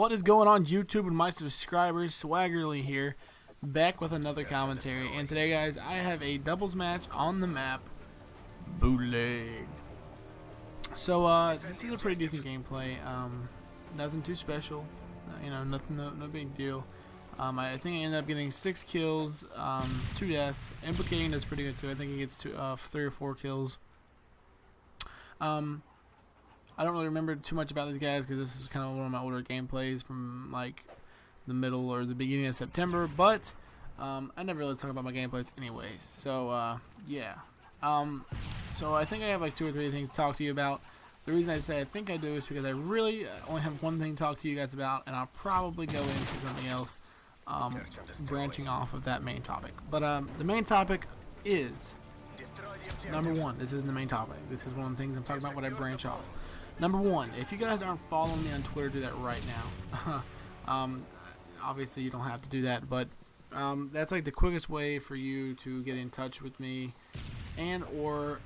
What is going on YouTube and my subscribers? Swaggerly here, back with another commentary. And today, guys, I have a doubles match on the map, Bootleg. So this is a pretty decent gameplay. Nothing too special, no big deal. I think I ended up getting 6 kills, 2 deaths. Implicating does pretty good too. I think he gets 3 or 4 kills. I don't really remember too much about these guys because this is kind of one of my older gameplays from like the middle or the beginning of September. But I never really talk about my gameplays anyways. So yeah. So I think I have like 2 or 3 things to talk to you about. The reason I say I think I do is because I really only have one thing to talk to you guys about, and I'll probably go into something else, branching off of that main topic. But the main topic is number 1. This isn't the main topic. This is one of the things I'm talking about when I branch off. Number 1, if you guys aren't following me on Twitter, do that right now. Obviously, you don't have to do that, but that's like the quickest way for you to get in touch with me and or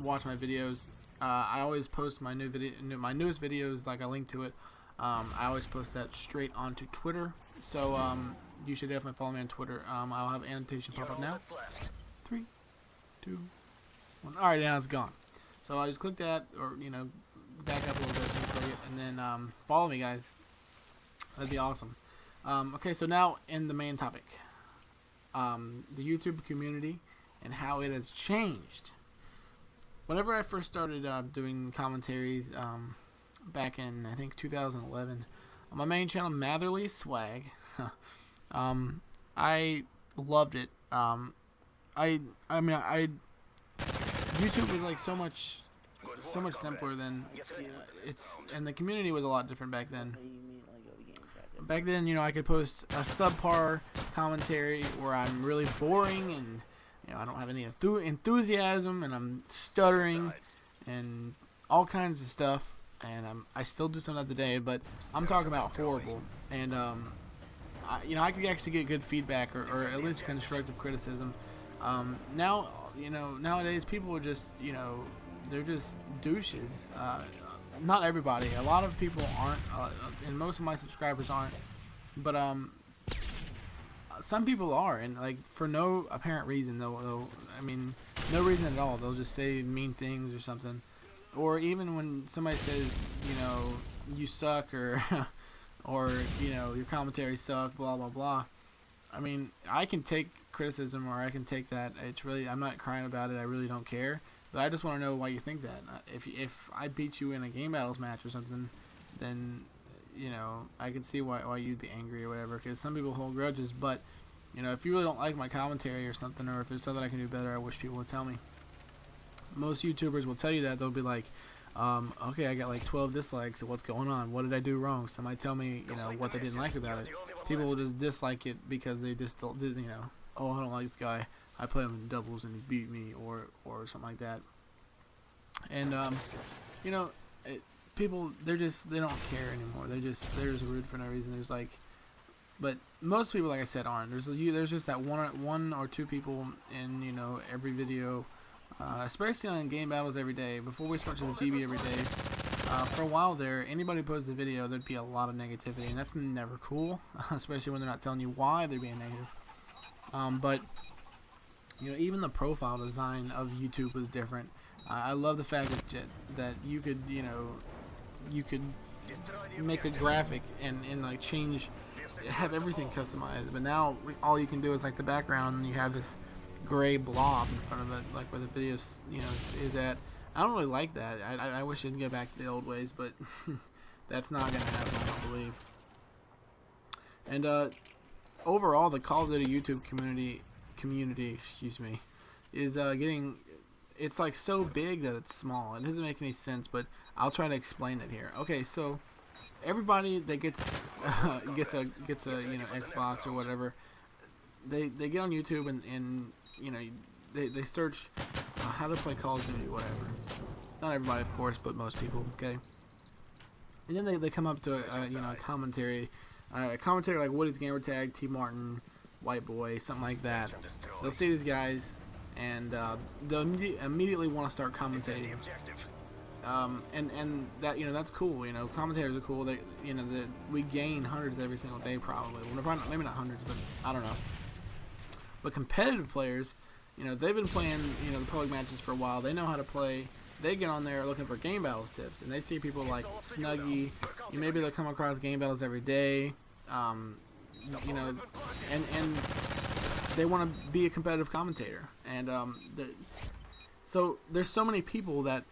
watch my videos. I always post my my newest videos, like a link to it. I always post that straight onto Twitter, so you should definitely follow me on Twitter. I'll have annotation pop up now. 3, 2, 1. All right, now it's gone. So I just click that, or back up a little bit and click it, and then follow me, guys. That'd be awesome. Okay, so now in the main topic, the YouTube community and how it has changed. Whenever I first started doing commentaries back in, I think, 2011, on my main channel, Matherly Swag, I loved it. YouTube was like so much simpler than and the community was a lot different back then. Back then, I could post a subpar commentary where I'm really boring and I don't have any enthusiasm and I'm stuttering and all kinds of stuff, and I still do some of that today, but I'm talking about horrible. And I could actually get good feedback or at least constructive criticism. Nowadays people are just they're just douches. Not everybody. A lot of people aren't, and most of my subscribers aren't. But some people are, and like for no apparent reason. No reason at all. They'll just say mean things or something. Or even when somebody says, you suck, or or your commentary suck, blah blah blah. I mean, I can take criticism, or I can take that. It's really, I'm not crying about it. I really don't care. But I just want to know why you think that. If I beat you in a game battles match or something, then I can see why you'd be angry or whatever. Because some people hold grudges. But if you really don't like my commentary or something, or if there's something I can do better, I wish people would tell me. Most YouTubers will tell you that. They'll be like, okay, I got like 12 dislikes. So what's going on? What did I do wrong? Somebody tell me what they didn't like about it. People will just dislike it because they just oh, I don't like this guy. I played him in doubles and he beat me, or something like that. And people, they don't care anymore. They're just rude for no reason. There's like, but most people, like I said, aren't. There's just that one or 2 people in every video, especially on game battles every day. Before we switched to the GB every day, for a while there, anybody posted a video, there'd be a lot of negativity, and that's never cool, especially when they're not telling you why they're being negative. But even the profile design of YouTube was different. I love the fact that you could make a graphic and like have everything customized. But now all you can do is like the background, and you have this gray blob in front of it, like where the video is at. I don't really like that. I wish it'd get back to the old ways, but that's not gonna happen, I don't believe. And overall, the Call of Duty YouTube community, is it's like so big that it's small. It doesn't make any sense, but I'll try to explain it here. Okay, so everybody that gets gets a Xbox or whatever, they get on YouTube and they search how to play Call of Duty, whatever. Not everybody, of course, but most people. Okay, and then they come up to a commentary like Woody's Gamertag, T Martin, White Boy, something like that. They'll see these guys and they'll immediately want to start commentating. And that, you know, that's cool. You know, commentators are cool. They, you know, that we gain hundreds every single day probably. Well, probably maybe not hundreds, but I don't know. But competitive players, you know, they've been playing, you know, the public matches for a while. They know how to play. They get on there looking for game battles tips, and they see people like SnD. Maybe they'll come across game battles every day. You know, and they want to be a competitive commentator. And so there's so many people that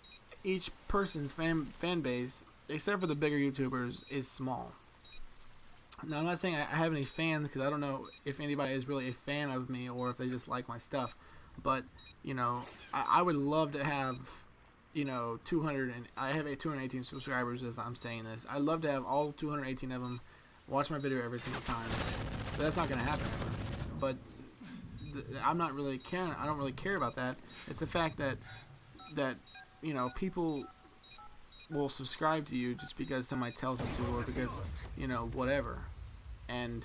each person's fan base, except for the bigger YouTubers, is small. Now, I'm not saying I have any fans, because I don't know if anybody is really a fan of me or if they just like my stuff. But, you know, I would love to have, you know, 200, and I have 218 subscribers as I'm saying this. I'd love to have all 218 of them watch my video every single time. But that's not going to happen ever. But I'm not really caring. I don't really care about that. It's the fact that you know, people will subscribe to you just because somebody tells them to, or because, you know, whatever, and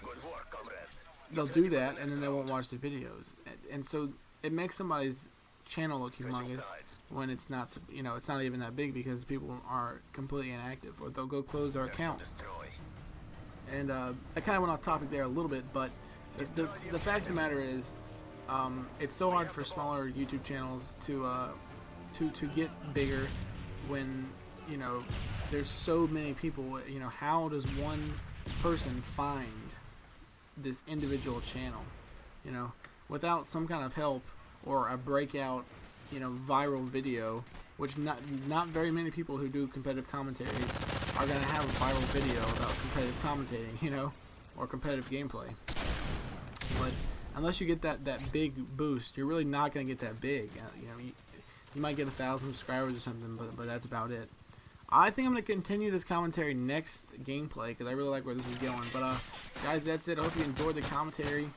they'll do that, and then they won't watch the videos, and so it makes somebody's channel look humongous when it's not, you know, it's not even that big, because people are completely inactive, or they'll go close their account. And I kind of went off topic there a little bit, but the fact of the matter is, it's so hard for smaller YouTube channels to get bigger when, you know, there's so many people. You know, how does one person find this individual channel, you know, without some kind of help or a breakout, you know, viral video, which not very many people who do competitive commentary are going to have a viral video about competitive commentating, you know, or competitive gameplay. But unless you get that big boost, you're really not going to get that big. You know, you might get 1,000 subscribers or something, but that's about it. I think I'm going to continue this commentary next gameplay, because I really like where this is going. But, guys, that's it. I hope you enjoyed the commentary.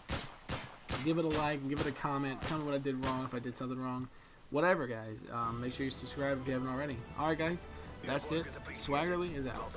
Give it a like and give it a comment. Tell me what I did wrong, if I did something wrong. Whatever, guys. Make sure you subscribe if you haven't already. Alright, guys. That's it. Swaggerly is out.